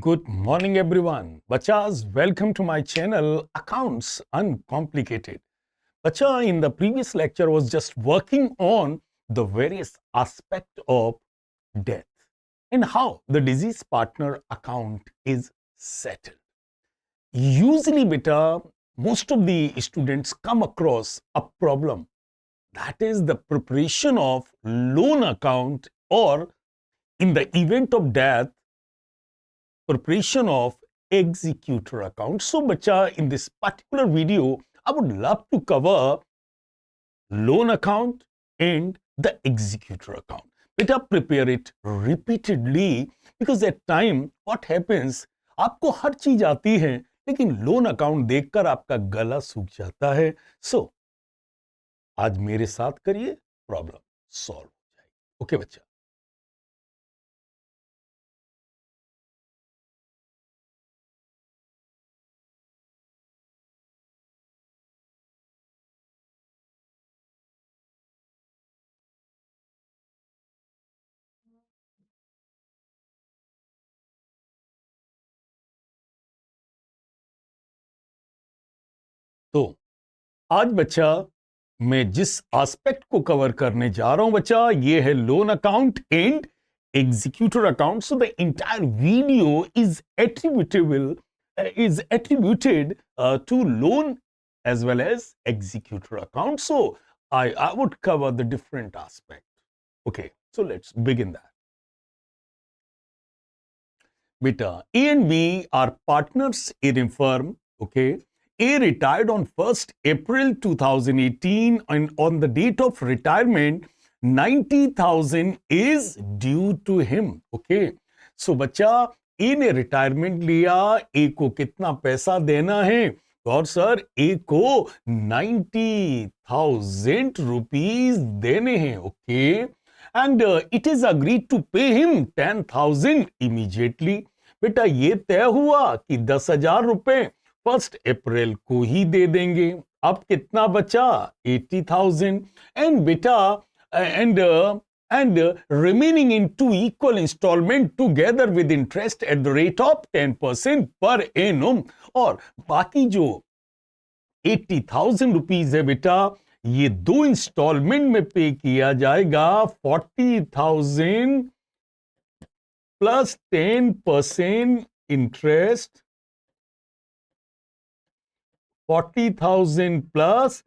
Good morning, everyone. Bachas, welcome to my channel, Accounts Uncomplicated. Bacha, in the previous lecture, was just working on the various aspects of death and how the disease partner account is settled. Usually, beta, most of the students come across a problem, that is the preparation of loan account, or in the event of death, preparation of executor account. So, bacha, in this particular video, I would love to cover loan account and the executor account. Beta, prepare it repeatedly because at time what happens, आपको हर चीज आती है लेकिन loan account देखकर आपका गला सूख जाता है. सो आज मेरे साथ करिए, प्रॉब्लम सॉल्व हो जाएगी. ओके बच्चा. तो आज बच्चा मैं जिस एस्पेक्ट को कवर करने जा रहा हूं बच्चा, ये है loan account and executor account. So the entire video is attributed to loan as well as executor account. So I would cover the different aspect. Okay, so let's begin that. Beta, A and B are partners in a firm. Okay, A retired on 1st April 2018, and on the date of retirement 90,000 is due to him. Okay, so बच्चा A ने retirement लिया, A को कितना पैसा देना है? और sir A को 90,000 रुपीज देने हैं. Okay, and it is agreed to pay him 10,000 immediately. बेटा ये तय हुआ कि 10,000 रुपए 1st अप्रैल को ही दे देंगे. अब कितना बचा? 80,000. एंड बेटा and remaining in 2 equal installment together with interest at the rate of 10% per annum. और बाकी जो 80,000 रुपीज है बेटा, ये 2 इंस्टॉलमेंट में पे किया जाएगा. 40,000 प्लस 10% इंटरेस्ट, 40,000 प्लस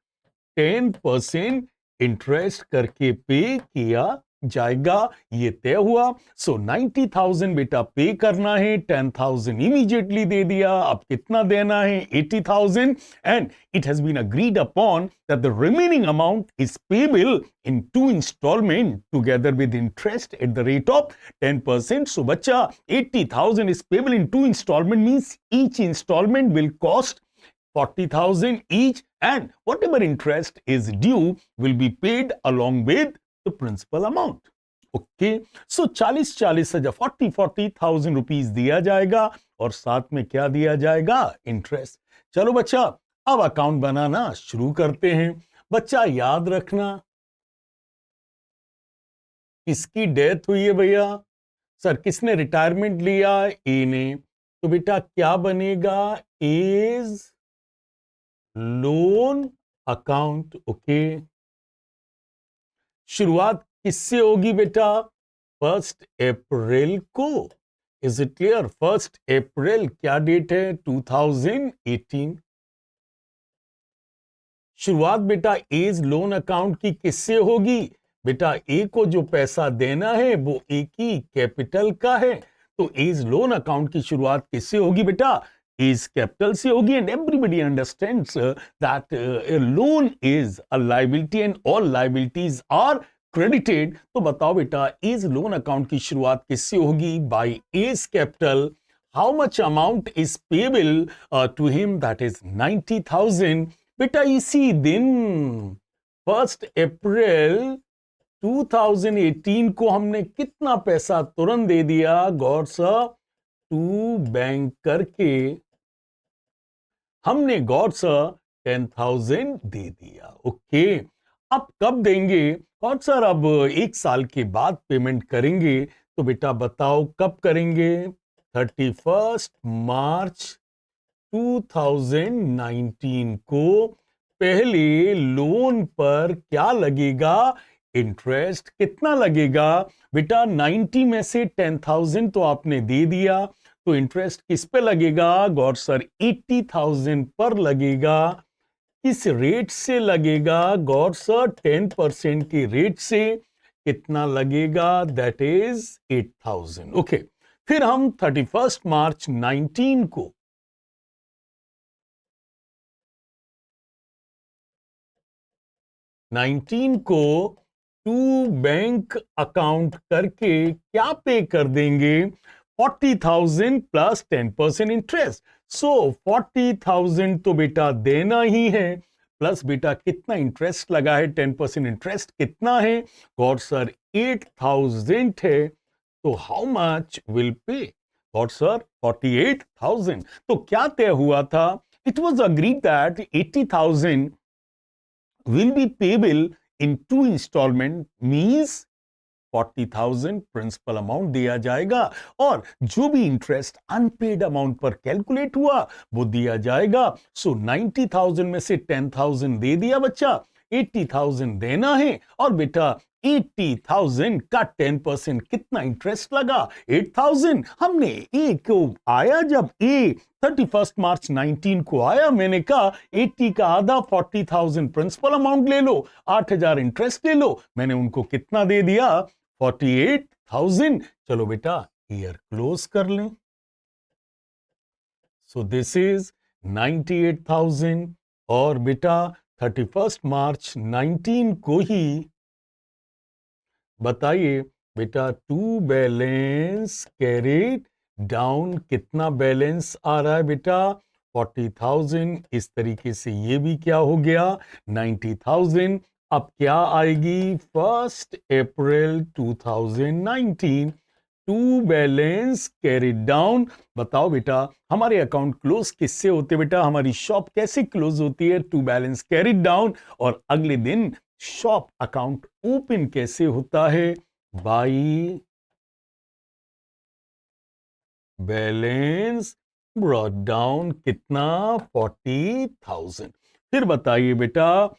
10% इंटरेस्ट करके पे किया जाएगा. ये तय हुआ. सो 90,000 बेटा पे करना है, 10,000 इमीडिएटली दे दिया. अब कितना देना है? 80,000. And it has been agreed upon that the remaining amount is payable in 2 installment together with interest at the rate of 10%. So बच्चा 80,000 is payable in 2 installment, means each installment will cost 40,000 each, and whatever interest is due will be paid along with the principal amount. Okay, so 40,000 rupees दिया जाएगा और साथ में क्या दिया जाएगा? Interest. चलो बच्चा, अब अकाउंट बनाना शुरू करते हैं. बच्चा याद रखना, किसकी डेथ हुई है भैया? सर किसने रिटायरमेंट लिया? ए ने. तो बेटा क्या बनेगा? As loan account. ओके, शुरुआत किससे होगी बेटा? 1st अप्रैल को. Is it clear? 1st अप्रैल क्या डेट है? 2018. शुरुआत बेटा एज लोन अकाउंट की किससे होगी? बेटा ए को जो पैसा देना है वो ए की कैपिटल का है. तो एज लोन अकाउंट की शुरुआत किससे होगी बेटा? एज कैपिटल से होगी. And everybody understands that loan is a liability and all liabilities are credited. तो बताओ बेटा एज लोन अकाउंट की शुरुआत किससे होगी? By as capital. How much amount is payable to him? That is 90,000. बेटा इसी दिन 1st अप्रैल 2018 को हमने कितना पैसा तुरंत दे दिया? गौर से टू बैंक करके हमने गौर से 10,000 दे दिया. ओके, अब कब देंगे? गौर सर अब 1 साल के बाद पेमेंट करेंगे. तो बेटा बताओ कब करेंगे? 31 मार्च 2019 को पहले लोन पर क्या लगेगा, इंटरेस्ट कितना लगेगा। बेटा 90 में से 10,000 तो आपने दे दिया, तो इंटरेस्ट किस पे लगेगा गौर सर, 80,000 पर लगेगा। किस रेट से लगेगा गौर सर, 10% के रेट से। कितना लगेगा, दैट इज 8,000। ओके, फिर हम 31 मार्च 19 को 19 को टू बैंक अकाउंट करके क्या पे कर देंगे, 40,000 प्लस 10% इंटरेस्ट। सो 40,000 तो बेटा देना ही है, प्लस बेटा कितना इंटरेस्ट लगा है, 10% इंटरेस्ट कितना है गॉड सर, 8,000 है। तो how much will pay got sir, 48,000। तो क्या तय हुआ था, it was agreed that 80,000 will be payable in two installment, means 40,000 principal amount दिया जाएगा और जो भी इंटरेस्ट अनपेड अमाउंट पर कैलकुलेट हुआ वो दिया जाएगा। सो 90,000 में से 10,000 दे दिया बच्चा, 80,000 देना है और बेटा 80,000 का 10% कितना इंटरेस्ट लगा, 8,000। हमने ए को आया, जब ए 31 मार्च 19 को आया, मैंने कहा 80 का आधा 40,000 प्रिंसिपल अमाउंट ले लो, 8,000 इंटरेस्ट ले लो। मैंने उनको कितना दे दिया, 48,000। चलो बेटा ईयर क्लोज कर लें। सो दिस इज 98,000 और बेटा 31 मार्च 19 को ही बताइए बेटा टू बैलेंस कैरिड डाउन, कितना बैलेंस आ रहा है बेटा, 40,000। इस तरीके से ये भी क्या हो गया, 90,000। अब क्या आएगी 1 अप्रैल 2019, टू बैलेंस कैरिड डाउन। बताओ बेटा हमारे अकाउंट क्लोज किससे होते बेटा, हमारी शॉप कैसे क्लोज होती है, टू बैलेंस कैरिड डाउन। और अगले दिन शॉप अकाउंट ओपन कैसे होता है, बाई बैलेंस ब्रॉट डाउन, कितना 40,000। फिर बताइए बेटा,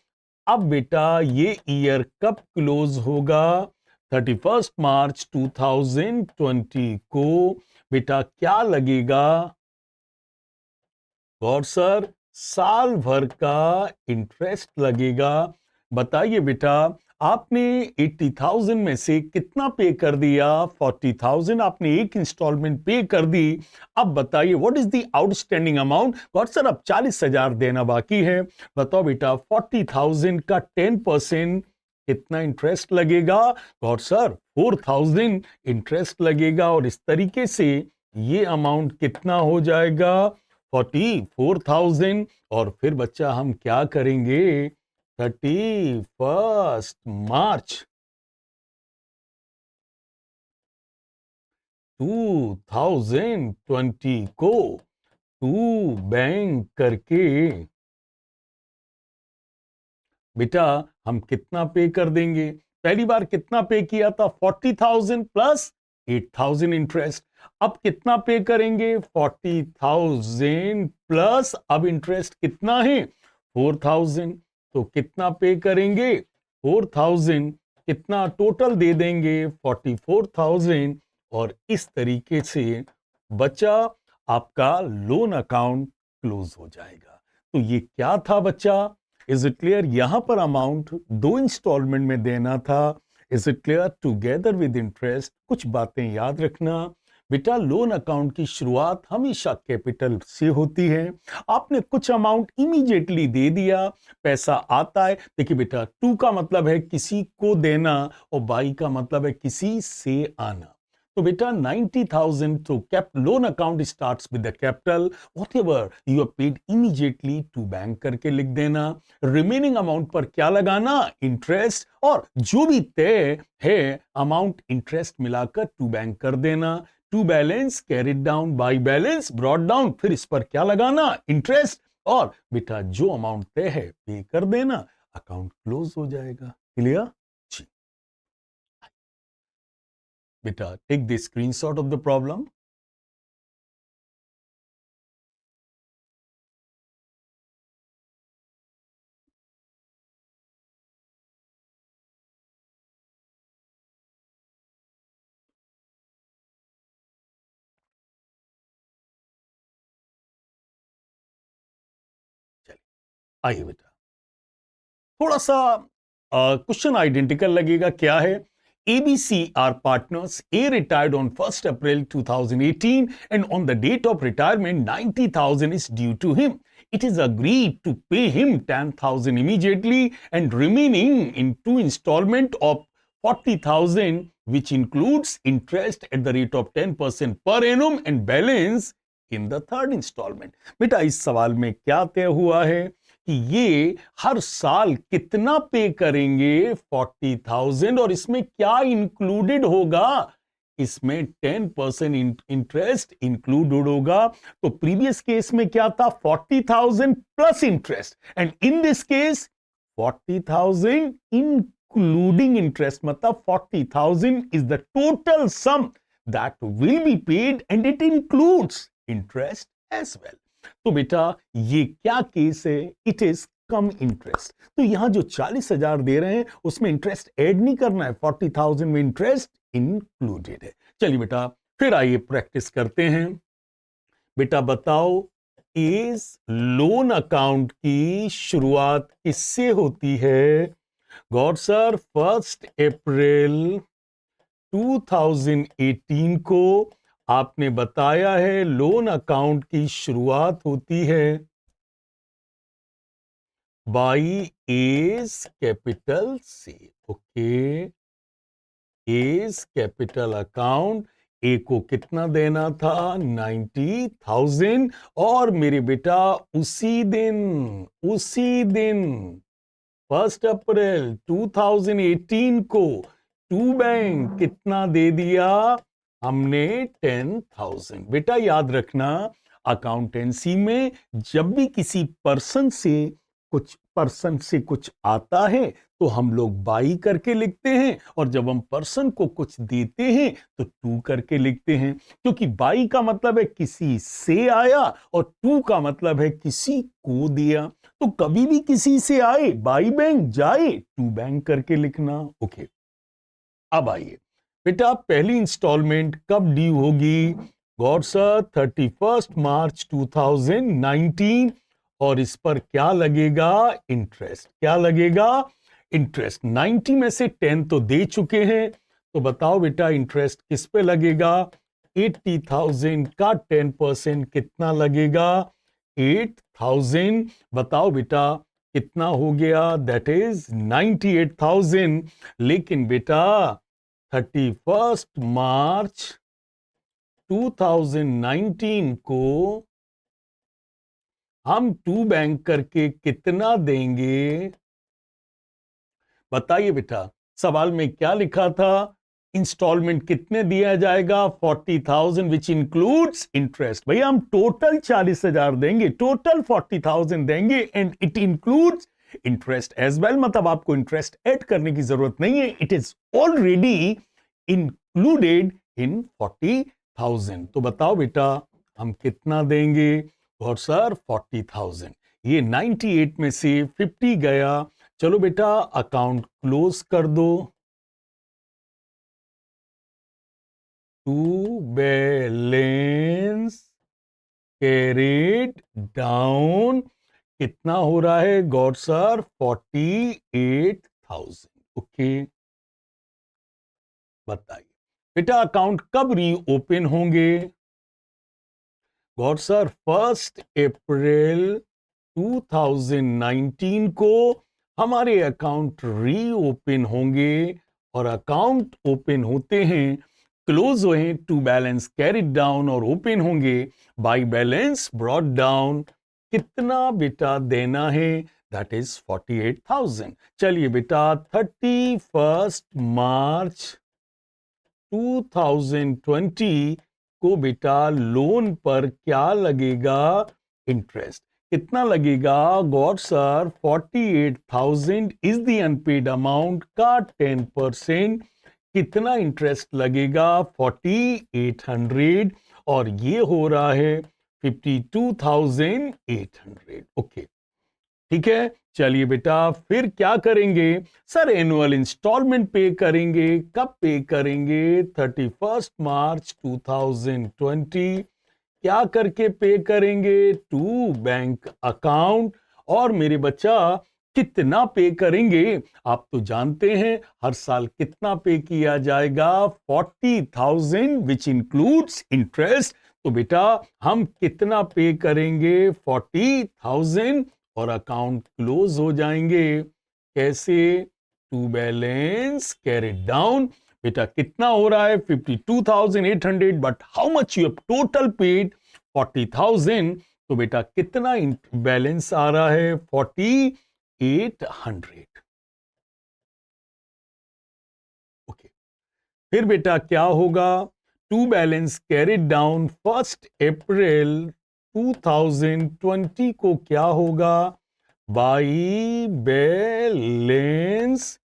अब बेटा ये ईयर कब क्लोज होगा, 31 मार्च 2020 को बेटा क्या लगेगा गौर सर, साल भर का इंटरेस्ट लगेगा। बताइए बेटा आपने 80,000 में से कितना पे कर दिया, 40,000 आपने एक इंस्टॉलमेंट पे कर दी। अब बताइए what is the outstanding amount, Gaur sir अब 40,000 देना बाकी है। बताओ बेटा 40,000 का 10% कितना इंटरेस्ट लगेगा, गौर सर 4,000 इंटरेस्ट लगेगा। और इस तरीके से ये अमाउंट कितना हो जाएगा, 44,000। और फिर बच्चा हम क्या करेंगे, 31 मार्च 2020 को टू बैंक करके बेटा हम कितना पे कर देंगे, पहली बार कितना पे किया था, 40,000 प्लस 8,000 इंटरेस्ट। अब कितना पे करेंगे, 40,000 प्लस अब इंटरेस्ट कितना है, 4,000। तो कितना पे करेंगे, 4,000, कितना टोटल दे देंगे, 44,000। और इस तरीके से बच्चा आपका लोन अकाउंट क्लोज हो जाएगा। तो ये क्या था बच्चा, इज इट क्लियर, यहां पर अमाउंट 2 इंस्टॉलमेंट में देना था। Is it clear, together with interest. कुछ बातें याद रखना बेटा, लोन अकाउंट की शुरुआत हमेशा कैपिटल से होती है। आपने कुछ अमाउंट इमीडिएटली दे दिया, पैसा आता है। देखिए बेटा, टू का मतलब है किसी को देना और बाई का मतलब है किसी से आना। तो बेटा 90,000, तो cap loan account starts with the capital, whatever you have paid immediately to bank करके लिख देना। रिमेनिंग अमाउंट पर क्या लगाना, इंटरेस्ट, और जो भी तय है अमाउंट इंटरेस्ट मिलाकर टू बैंक कर देना। To balance carried down by balance brought down, फिर इस पर क्या लगाना, इंटरेस्ट, और बेटा जो अमाउंट तय है पे कर देना, अकाउंट क्लोज हो जाएगा। क्लियर जी बेटा, take the screenshot of the problem. आइए बेटा, थोड़ा सा क्वेश्चन आइडेंटिकल लगेगा। क्या है? ABC are partners. A retired on 1st April 2018 and on the date of retirement 90,000 is due to him. It is agreed to pay him 10,000 immediately and remaining in two installment of 40,000 which includes interest at the rate of 10% per annum and balance in the third installment. बेटा इस सवाल में क्या तय हुआ है कि ये हर साल कितना पे करेंगे? 40,000। और इसमें क्या इंक्लूडेड होगा? इसमें 10% इंटरेस्ट इंक्लूडेड होगा। तो प्रीवियस केस में क्या था? 40,000 plus interest, and in this case 40,000 including interest, मतलब 40,000 is the total sum that will be paid and it includes interest as well. तो बेटा ये क्या केस है? It is cum interest. तो यहां जो 40,000 दे रहे हैं उसमें इंटरेस्ट ऐड नहीं करना है, 40,000 में इंटरेस्ट इंक्लूडेड है। चलिए बेटा फिर आइए प्रैक्टिस करते हैं। बेटा बताओ, इस लोन अकाउंट की शुरुआत किससे होती है? गॉड सर, 1 अप्रैल 2018 को आपने बताया है लोन अकाउंट की शुरुआत होती है बाई एज कैपिटल से। ओके, एज कैपिटल अकाउंट। ए को कितना देना था? 90,000। और मेरे बेटा उसी दिन 1 अप्रैल 2018 को टू बैंक कितना दे दिया? हमने 10,000। बेटा याद रखना, अकाउंटेंसी में जब भी किसी पर्सन से कुछ आता है तो हम लोग बाई करके लिखते हैं, और जब हम पर्सन को कुछ देते हैं तो टू करके लिखते हैं, क्योंकि बाई का मतलब है किसी से आया और टू का मतलब है किसी को दिया। तो कभी भी किसी से आए बाई बैंक, जाए टू बैंक करके लिखना। ओके, अब आइए बेटा, पहली इंस्टॉलमेंट कब ड्यू होगी? गॉड सर, 31 मार्च 2019। और इस पर क्या लगेगा? इंटरेस्ट। क्या लगेगा? इंटरेस्ट। 90 में से 10 तो दे चुके हैं, तो बताओ बेटा इंटरेस्ट किस पे लगेगा? 80,000 का 10% कितना लगेगा? 8,000। बताओ बेटा कितना हो गया? That is 98,000। लेकिन बेटा 31 मार्च 2019 को हम टू बैंक करके कितना देंगे? बताइए बेटा, सवाल में क्या लिखा था? इंस्टॉलमेंट कितने दिया जाएगा? 40,000 विच इंक्लूड्स इंटरेस्ट। भैया हम टोटल 40,000 देंगे, टोटल 40,000 देंगे and it includes interest as well. मतलब आपको इंटरेस्ट ऐड करने की जरूरत नहीं है, it is already included in 40,000। तो बताओ बेटा हम कितना देंगे? और सर 40,000। ये 98 में से 50 गया। चलो बेटा अकाउंट क्लोज कर दो। टू बैलेंस कैरिड डाउन कितना हो रहा है? God sir 48,000। ओके, बताइए बेटा अकाउंट कब रीओपन होंगे? गॉड सर 1 अप्रैल 2019 को हमारे अकाउंट रीओपन होंगे, और अकाउंट ओपन होते हैं, क्लोज हुए टू बैलेंस कैरिड डाउन, और ओपन होंगे बाय बैलेंस ब्रॉट डाउन। कितना बेटा देना है? That is 48,000। चलिए बेटा 31 मार्च 2020 को बेटा लोन पर क्या लगेगा? इंटरेस्ट। कितना लगेगा? Got sir 48,000 is the unpaid amount का 10%। कितना इंटरेस्ट लगेगा? 4,800, और ये हो रहा है 52,800। ओके, ठीक है। चलिए बेटा फिर क्या करेंगे? सर एनुअल इंस्टॉलमेंट पे करेंगे। कब पे करेंगे? 31 मार्च 2020। क्या करके पे करेंगे? To bank account. और मेरे बच्चा कितना पे करेंगे? आप तो जानते हैं हर साल कितना पे किया जाएगा? 40,000 विच इंक्लूड्स इंटरेस्ट। तो बेटा हम कितना पे करेंगे? 40,000 और अकाउंट क्लोज हो जाएंगे। कैसे? To balance carried down. बेटा कितना हो रहा है? 52,800, but how much you have total paid? 40,000। तो बेटा कितना बैलेंस आ रहा है? 4,800। ओके, फिर बेटा क्या होगा? टू बैलेंस कैरिड डाउन 1 अप्रैल 2020 को क्या होगा? By balance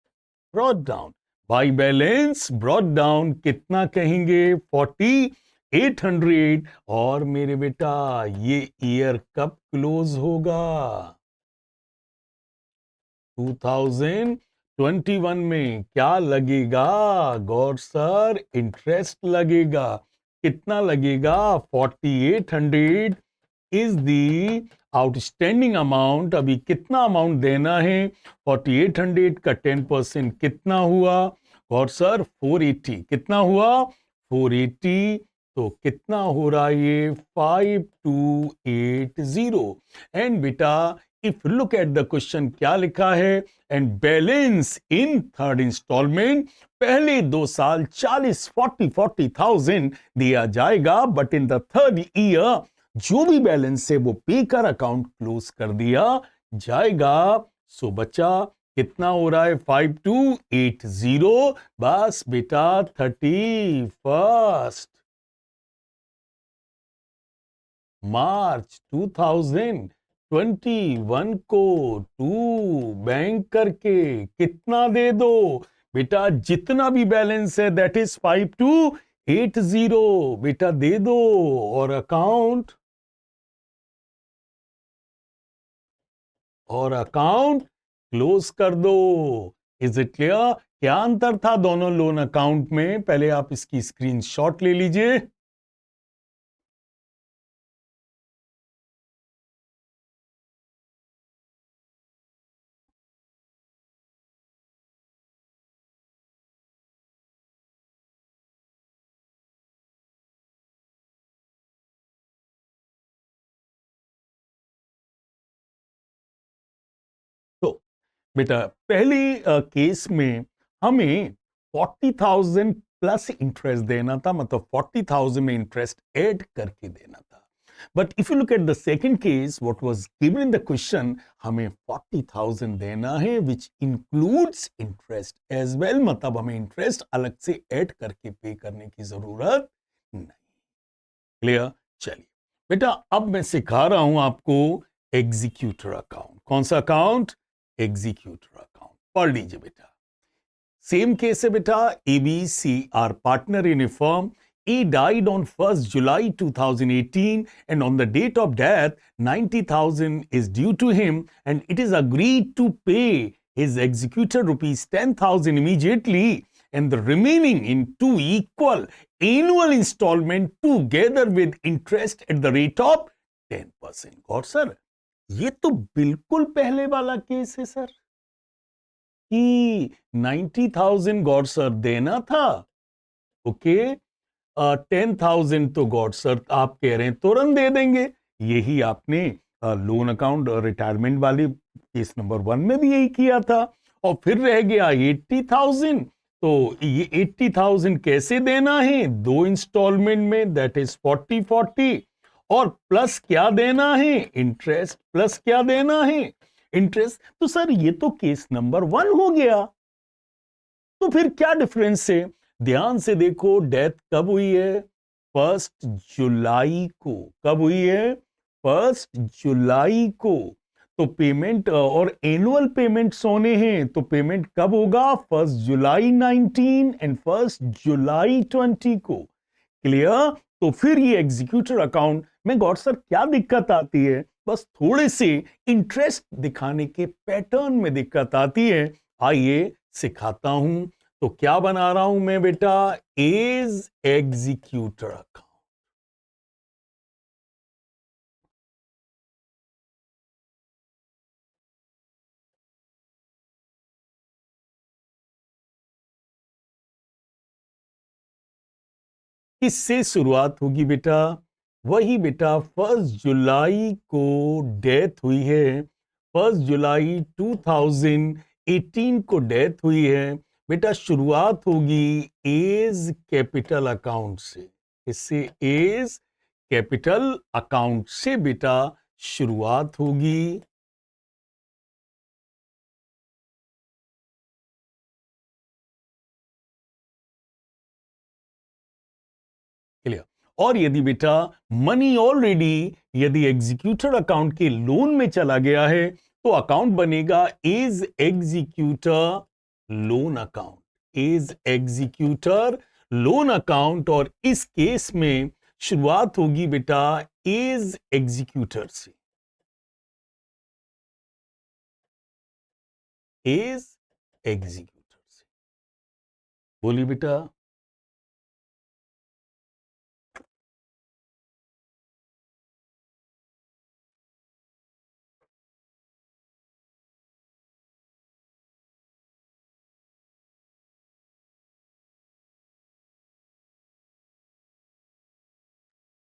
brought down. By balance brought down कितना कहेंगे? 4,800। और मेरे बेटा ये ईयर कब क्लोज होगा? 2021 में। क्या लगेगा? गौर सर, इंटरेस्ट लगेगा। कितना लगेगा? 4,800 इज द आउटस्टैंडिंग अमाउंट। अभी कितना अमाउंट देना है? 4,800 का 10% कितना हुआ? और सर 480। कितना हुआ? 480। तो कितना हो रहा है ये? 5,280। एंड बेटा if look at the question, क्या लिखा है? And balance in third installment, पहले 2 साल 40,000 दिया जाएगा, but in the third year जो भी बैलेंस है वो पे कर अकाउंट क्लोज कर दिया जाएगा। सो बच्चा कितना हो रहा है? 5,280। बस बेटा 31 मार्च 2021 को टू बैंक करके कितना दे दो? बेटा जितना भी बैलेंस है दैट इज 5,280 बेटा दे दो और अकाउंट क्लोज कर दो। Is it clear? क्या अंतर था दोनों लोन अकाउंट में? पहले आप इसकी स्क्रीनशॉट ले लीजिए। तो बेटा पहली केस में हमें 40,000 प्लस इंटरेस्ट देना था, मतलब 40,000 में इंटरेस्ट ऐड करके देना था। But if you look at the second case what was given in the question, हमें 40,000 देना है which includes interest as well, मतलब हमें इंटरेस्ट अलग से ऐड करके पे करने की जरूरत नहीं। क्लियर? चलिए बेटा अब मैं सिखा रहा हूं आपको एग्जीक्यूटर अकाउंट। कौन सा अकाउंट? Executor account. पढ़ लीजिए बेटा। सेम केस है बेटा। ABC, our partner in a firm, he died on 1st July 2018, and on the date of death 90,000 is due to him, and it is agreed to pay his executor rupees 10,000 immediately, and the remaining in 2 equal annual installment together with interest at the rate of 10%। और sir ये तो बिल्कुल पहले वाला case है sir, कि 90,000 God sir देना था। ओके, 10,000 तो गॉड सर आप कह रहे हैं तुरंत दे देंगे। यही आपने लोन अकाउंट रिटायरमेंट वाली केस नंबर 1 में भी यही किया था। और फिर रह गया 80,000। तो ये 80,000 कैसे देना है? 2 इंस्टॉलमेंट में, दैट इज 40-40। और प्लस क्या देना है? इंटरेस्ट प्लस क्या देना है? इंटरेस्ट। तो सर ये तो केस नंबर 1 हो गया, तो फिर क्या डिफरेंस है? ध्यान से देखो, डेथ कब हुई है? 1 जुलाई को। कब हुई है? 1 जुलाई को। तो पेमेंट और एनुअल पेमेंट सोने हैं, तो पेमेंट कब होगा? 1 जुलाई 19 एंड 1 जुलाई 20 को। क्लियर? तो फिर ये एग्जीक्यूटर अकाउंट में गॉड सर क्या दिक्कत आती है? बस थोड़े से इंटरेस्ट दिखाने के पैटर्न में दिक्कत आती है। आइए सिखाता हूं। तो क्या बना रहा हूं मैं बेटा? As executor account. किससे शुरुआत होगी बेटा? वही बेटा 1 जुलाई को डेथ हुई है, 1 जुलाई 2018 को डेथ हुई है बेटा। शुरुआत होगी एज कैपिटल अकाउंट से। इससे एज कैपिटल अकाउंट से बेटा शुरुआत होगी। क्लियर? और यदि बेटा मनी ऑलरेडी यदि एग्जीक्यूटर अकाउंट के लोन में चला गया है तो अकाउंट बनेगा as executor loan account, as executor loan account. और इस केस में शुरुआत होगी बेटा एज एग्जीक्यूटर से, एज एग्जीक्यूटर से। बोलिए बेटा।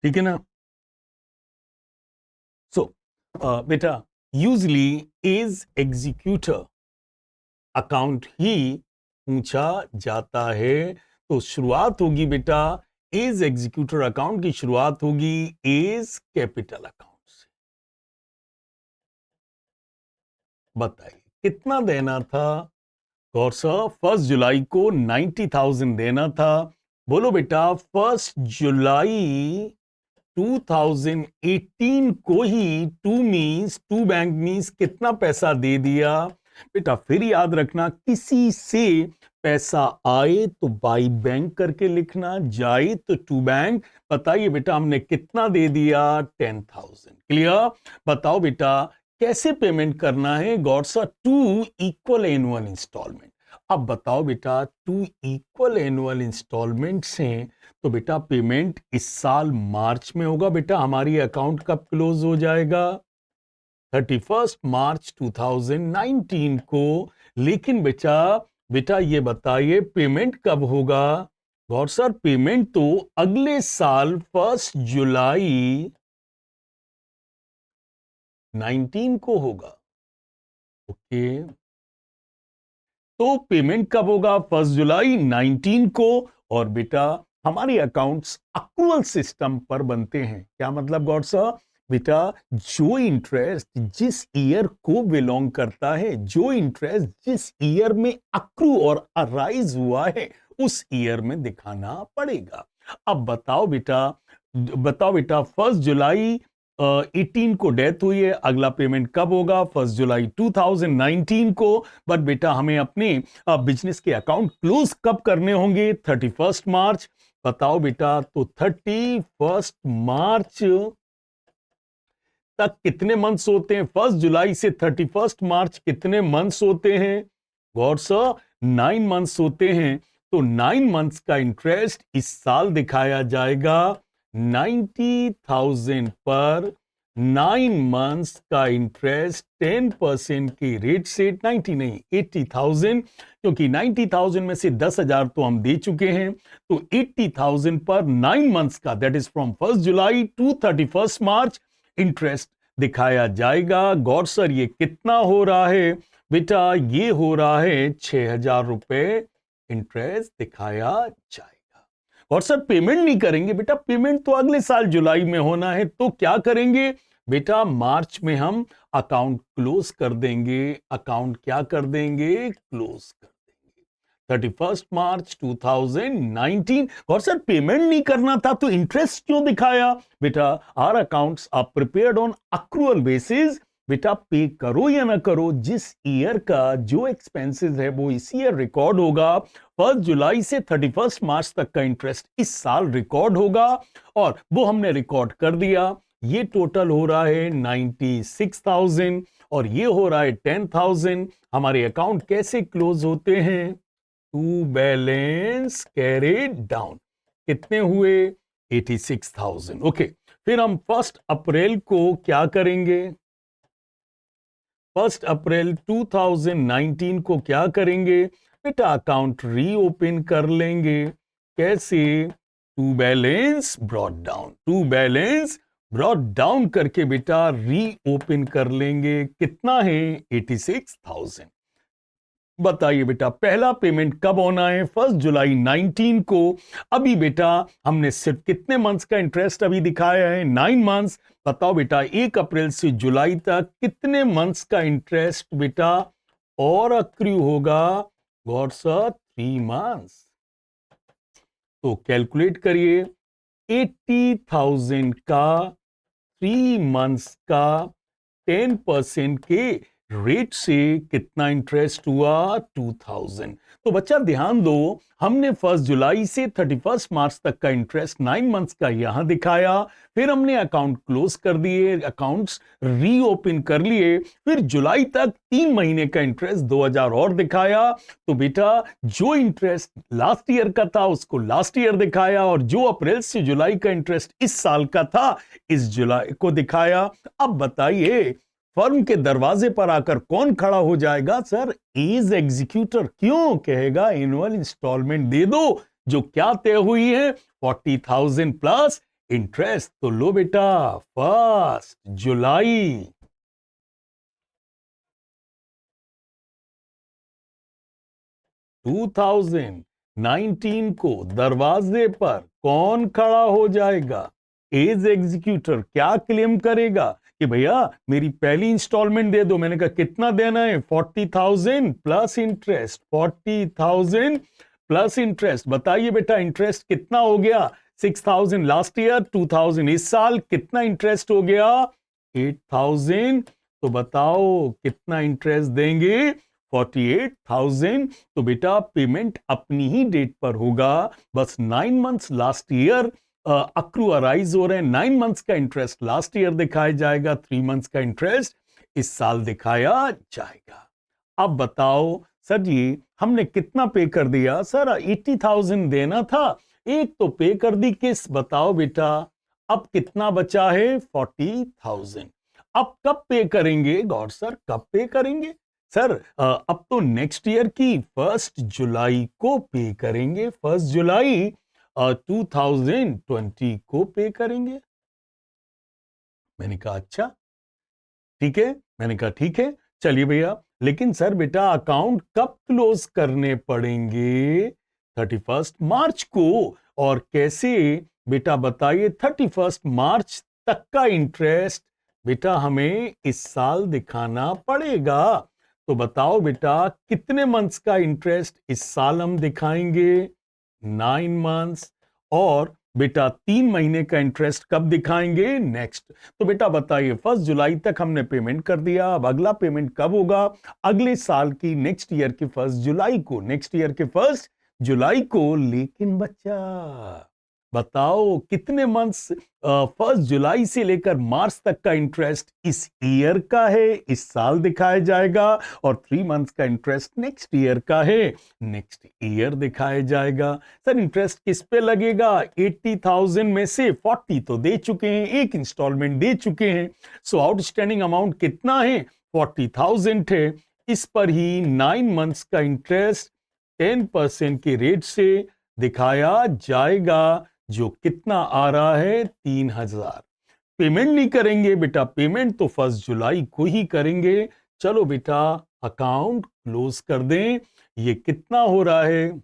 ठीक है ना? सो बेटा यूजली एज एग्जीक्यूटर अकाउंट ही पूछा जाता है। तो शुरुआत होगी बेटा एज एग्जीक्यूटर अकाउंट की शुरुआत होगी एज कैपिटल अकाउंट से। बताइए कितना देना था? गौर से 1 जुलाई को 90,000 देना था। बोलो बेटा 1 जुलाई 2018 को ही टू बैंक मीन्स कितना पैसा दे दिया बेटा? फिर याद रखना किसी से पैसा आए तो बाई बैंक करके लिखना, जाए तो टू बैंक। बताइए बेटा हमने कितना दे दिया? 10,000। क्लियर? बताओ बेटा कैसे पेमेंट करना है? गॉड सा 2 इक्वल एनुअल इंस्टॉलमेंट। अब बताओ बेटा 2 इक्वल एनुअल इंस्टॉलमेंट से तो बेटा पेमेंट इस साल मार्च में होगा बेटा। हमारी अकाउंट कब क्लोज हो जाएगा? 31 मार्च 2019 को। लेकिन बेटा बेटा ये बताइए पेमेंट कब होगा? गौर सर पेमेंट तो अगले साल 1 जुलाई 19 को होगा। ओके, तो पेमेंट कब होगा? 1 जुलाई 19 को। और बेटा हमारे अकाउंट्स अक्रूवल सिस्टम पर बनते हैं। क्या मतलब गॉड सर? बेटा जो इंटरेस्ट जिस ईयर को बिलोंग करता है, जो इंटरेस्ट जिस ईयर में अक्रू और अराइज हुआ है उस ईयर में दिखाना पड़ेगा। अब बताओ बेटा 1 जुलाई 18 को डेथ हुई है, अगला पेमेंट कब होगा? 1 जुलाई 2019 को। बट बेटा हमें अपने बिजनेस के अकाउंट क्लोज कब करने होंगे? 31 मार्च। बताओ बेटा तो 31 मार्च तक कितने मंथ्स होते हैं? 1 जुलाई से 31 मार्च कितने मंथ्स होते हैं? गॉड सर 9 मंथ्स होते हैं। तो 9 मंथ्स का इंटरेस्ट इस साल दिखाया जाएगा 90,000 पर। 9 मंथ्स का इंटरेस्ट 10% की रेट से, 90 नहीं 80,000, क्योंकि 90,000 में से 10,000 तो हम दे चुके हैं। तो 80,000 पर 9 मंथ्स का, that is from 1 July to 31 March interest दिखाया जाएगा। गॉड सर ये कितना हो रहा है? बेटा ये हो रहा है 6,000 रुपए इंटरेस्ट दिखाया जाएगा। और सर पेमेंट नहीं करेंगे? बेटा पेमेंट तो अगले साल जुलाई में होना है। तो क्या करेंगे बेटा? मार्च में हम अकाउंट क्लोज कर देंगे। अकाउंट क्या कर देंगे? क्लोज कर देंगे 31 मार्च 2019। और सर पेमेंट नहीं करना था तो इंटरेस्ट क्यों दिखाया? बेटा our accounts are prepared on accrual basis. बेटा पे करो या ना करो, जिस ईयर का जो एक्सपेंसेस है वो इस ईयर रिकॉर्ड होगा। 1 जुलाई से 31 मार्च तक का इंटरेस्ट इस साल रिकॉर्ड होगा और वो हमने रिकॉर्ड कर दिया। ये टोटल हो रहा है 96,000 और ये हो रहा है 10,000। हमारे अकाउंट कैसे क्लोज होते हैं? To balance carried down. कितने हुए? 86,000। ओके, फिर हम 1 अप्रैल को क्या करेंगे? 1 अप्रैल 2019 को क्या करेंगे? बेटा अकाउंट रीओपन कर लेंगे। कैसे? To balance brought down, to balance brought down करके बेटा रीओपन कर लेंगे। कितना है? 86,000। बताइए बेटा पहला पेमेंट कब होना है? 1 जुलाई 19 को। अभी बेटा हमने सिर्फ कितने मंथ्स का इंटरेस्ट अभी दिखाया है? 9 मंथ्स। बताओ बेटा 1 अप्रैल से जुलाई तक कितने मंथ्स का इंटरेस्ट बेटा और अक्रू होगा? God sir 3 months. तो कैलकुलेट करिए 80,000 का 3 मंथ्स का 10% के रेट से कितना इंटरेस्ट हुआ? 2000। तो बच्चा ध्यान दो, हमने 1 जुलाई से 31 मार्च तक का इंटरेस्ट 9 मंथ्स का यहां दिखाया, फिर हमने अकाउंट क्लोज कर दिए, अकाउंट्स रीओपन कर लिए, फिर जुलाई तक 3 महीने का इंटरेस्ट 2000 और दिखाया। तो बेटा जो इंटरेस्ट लास्ट ईयर का था उसको लास्ट ईयर दिखाया, और जो अप्रैल से जुलाई का इंटरेस्ट इस साल का था इस जुलाई को दिखाया। अब बताइए फर्म के दरवाजे पर आकर कौन खड़ा हो जाएगा? Sir as executor. क्यों? कहेगा एनुअल इंस्टॉलमेंट दे दो जो क्या तय हुई है 40,000 प्लस इंटरेस्ट। तो लो बेटा 1 जुलाई 2019 को दरवाजे पर कौन खड़ा हो जाएगा? As executor. क्या क्लेम करेगा कि भैया मेरी पहली इंस्टॉलमेंट दे दो। मैंने कहा कितना देना है? 40,000 प्लस इंटरेस्ट। 40,000 plus interest. बताइए बेटा इंटरेस्ट कितना हो गया? 6,000 लास्ट ईयर, 2,000 इस साल। कितना इंटरेस्ट हो गया? 8,000। तो बताओ कितना इंटरेस्ट देंगे? 48,000। तो बेटा पेमेंट अपनी ही डेट पर होगा। बस 9 months last year accrue arise हो रहे हैं। 9 मंथ्स का इंटरेस्ट लास्ट ईयर दिखाया जाएगा, 3 मंथ्स का इंटरेस्ट इस साल दिखाया जाएगा। अब बताओ सर जी हमने कितना पे कर दिया? सर 80,000 देना था, एक तो पे कर दी किस? बताओ बेटा अब कितना बचा है? 40,000। अब कब पे करेंगे? गॉड सर कब पे करेंगे? सर अब तो नेक्स्ट ईयर की 1 जुलाई को पे करेंगे। 1 जुलाई 2020 को पे करेंगे। मैंने कहा अच्छा ठीक है। मैंने कहा ठीक है चलिए भैया, लेकिन सर बेटा अकाउंट कब क्लोज करने पड़ेंगे? 31 मार्च को। और कैसे बेटा बताइए? 31 मार्च तक का इंटरेस्ट बेटा हमें इस साल दिखाना पड़ेगा। तो बताओ बेटा कितने मंथ्स का इंटरेस्ट इस साल हम दिखाएंगे? 9 मंथ्स। और बेटा 3 महीने का इंटरेस्ट कब दिखाएंगे? नेक्स्ट। तो बेटा बताइए 1 जुलाई तक हमने पेमेंट कर दिया, अब अगला पेमेंट कब होगा? अगले साल की नेक्स्ट ईयर के 1 जुलाई को, नेक्स्ट ईयर के 1 जुलाई को। लेकिन बच्चा बताओ कितने मंथ्स 1 जुलाई से लेकर मार्च तक का इंटरेस्ट इस ईयर का है, इस साल दिखाया जाएगा, और 3 मंथ्स का इंटरेस्ट नेक्स्ट ईयर का है, नेक्स्ट ईयर दिखाया जाएगा। सर इंटरेस्ट किस पे लगेगा? 80,000 में से 40 तो दे चुके हैं, एक इंस्टॉलमेंट दे चुके हैं। सो आउटस्टैंडिंग अमाउंट कितना है? 40,000 है। इस पर ही 9 मंथ्स का इंटरेस्ट 10% के रेट से दिखाया जाएगा, जो कितना आ रहा है? 3,000। पेमेंट नहीं करेंगे बेटा, पेमेंट तो 1 जुलाई को ही करेंगे। चलो बेटा अकाउंट क्लोज कर दें। ये कितना हो रहा है?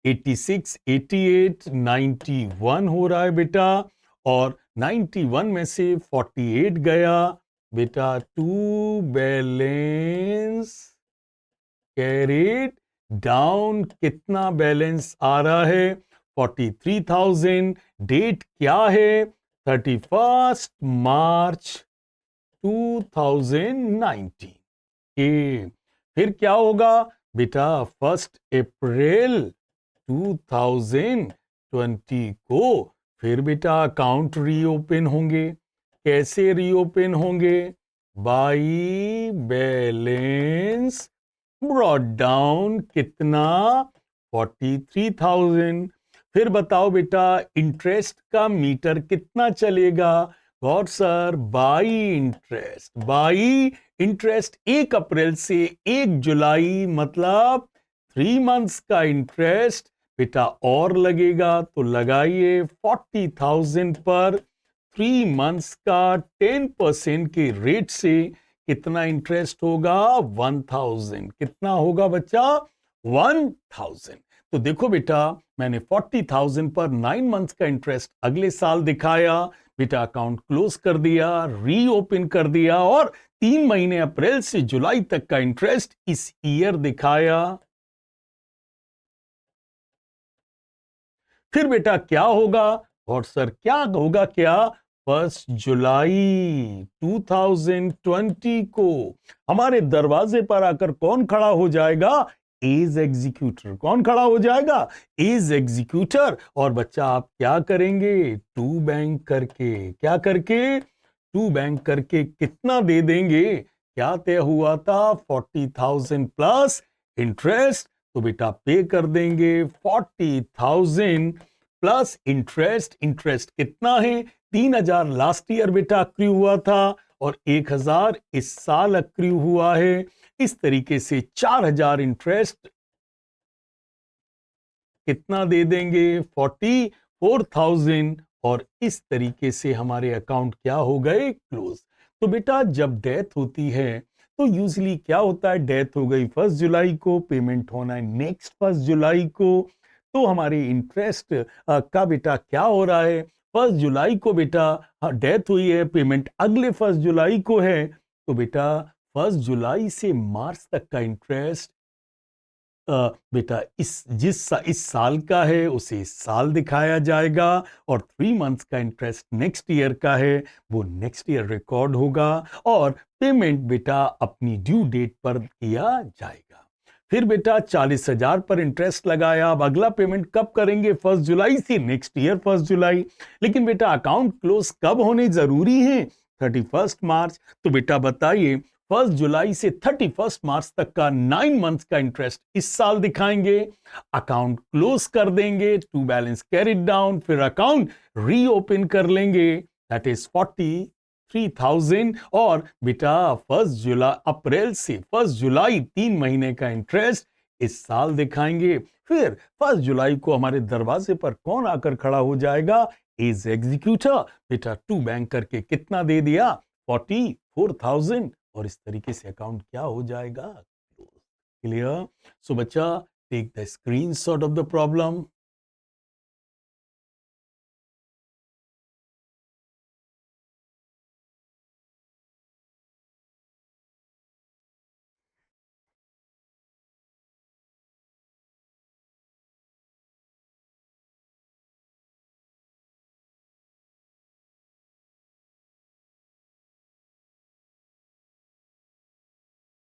86, 88, 91 हो रहा है बेटा, और 91 में से 48 गया बेटा टू बैलेंस कैरिड डाउन। कितना बैलेंस आ रहा है? 43,000। डेट क्या है? 31 मार्च 2019 के। फिर क्या होगा बेटा? 1 अप्रैल 2020 को फिर बेटा अकाउंट रीओपन होंगे। कैसे रीओपन होंगे? By balance brought down. कितना? 43,000। फिर बताओ बेटा इंटरेस्ट का मीटर कितना चलेगा? God sir by interest. By interest 1 अप्रैल से 1 जुलाई मतलब 3 मंथ्स का इंटरेस्ट बेटा और लगेगा तो लगाइए 40,000 पर 3 मंथ्स का 10% के रेट से कितना इंटरेस्ट होगा? 1,000। कितना होगा बच्चा? 1,000। तो देखो बेटा, मैंने 40,000 पर 9 मंथ्स का इंटरेस्ट अगले साल दिखाया। बेटा अकाउंट क्लोज कर दिया, रीओपन कर दिया और 3 महीने अप्रैल से जुलाई तक का इंटरेस्ट इस ईयर दिखाया। फिर बेटा क्या होगा? और सर क्या होगा? क्या 1 जुलाई 2020 को हमारे दरवाजे पर आकर कौन खड़ा हो जाएगा? As executor. कौन खड़ा हो जाएगा? As executor. और बच्चा आप क्या करेंगे? टू बैंक करके। क्या करके? टू बैंक करके कितना दे देंगे? क्या तय हुआ था? 40,000 प्लस इंटरेस्ट। तो बेटा पे कर देंगे 40,000 प्लस इंटरेस्ट। इंटरेस्ट कितना है? 3,000 लास्ट ईयर बेटा अक्रू हुआ था और 1,000 इस साल अक्रू हुआ है। इस तरीके से 4,000 इंटरेस्ट कितना दे देंगे? 44,000। और इस तरीके से हमारे अकाउंट क्या हो गए? क्लोज। तो बेटा जब डेथ होती है तो यूजली क्या होता है? डेथ हो गई 1 जुलाई को, पेमेंट होना है नेक्स्ट 1 जुलाई को। तो हमारे इंटरेस्ट का बेटा क्या हो रहा है? 1 जुलाई को बेटा डेथ हुई है, पेमेंट अगले 1 जुलाई को है। तो बेटा 1 जुलाई से मार्च तक का इंटरेस्ट बेटा इस साल का है उसे इस साल दिखाया जाएगा और 3 मंथ्स का इंटरेस्ट नेक्स्ट ईयर का है वो नेक्स्ट ईयर रिकॉर्ड होगा और पेमेंट बेटा अपनी ड्यू डेट पर किया जाएगा। फिर बेटा 40,000 पर इंटरेस्ट लगाया। अब अगला पेमेंट कब करेंगे? 1 जुलाई से नेक्स्ट ईयर 1 जुलाई। लेकिन बेटा अकाउंट क्लोज कब होने जरूरी है? 31 मार्च। तो बेटा बताइए 1 जुलाई से 31 मार्च तक का 9 मंथ्स का इंटरेस्ट इस साल दिखाएंगे। अकाउंट क्लोज कर देंगे, टू बैलेंस कैरिड डाउन, फिर अकाउंट रीओपन कर लेंगे। That is 43,000। और बेटा 1 जुलाई अप्रैल से 1 जुलाई 3 महीने का इंटरेस्ट इस साल दिखाएंगे। फिर 1 जुलाई को हमारे दरवाजे पर कौन आकर खड़ा हो जाएगा? As executor. बेटा टू बैंक करके कितना दे दिया? 44,000। और इस तरीके से अकाउंट क्या हो जाएगा? क्लियर? सो बच्चा take the screenshot of the problem.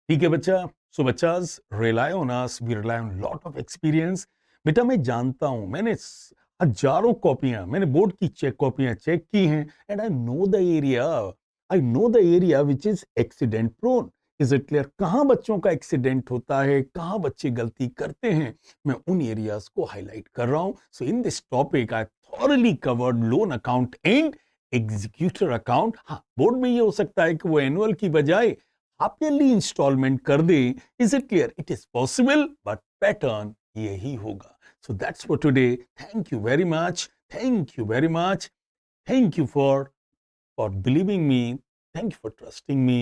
ठीक है बच्चा। सो बच्चास rely on us, we rely on lot of experience. बेटा मैं जानता हूं, मैंने हजारों कॉपियां, मैंने बोर्ड की चेक कॉपियां चेक की हैं and I know the area which is accident prone. Is it clear? कहां बच्चों का एक्सीडेंट होता है, कहां बच्चे गलती करते हैं, मैं उन एरियाज को हाईलाइट कर रहा हूं। So in this topic I thoroughly covered loan account and executor account. हाँ, बोर्ड में ये हो सकता है कि वो एनुअल की बजाय हाफ ईयरली इंस्टॉलमेंट कर दे। Is it clear? It is possible but pattern यही होगा। So that's for today. Thank you very much. Thank you very much. Thank you for believing me. Thank you for trusting me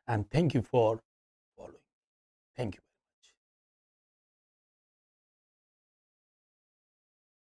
and thank you for following. Thank you.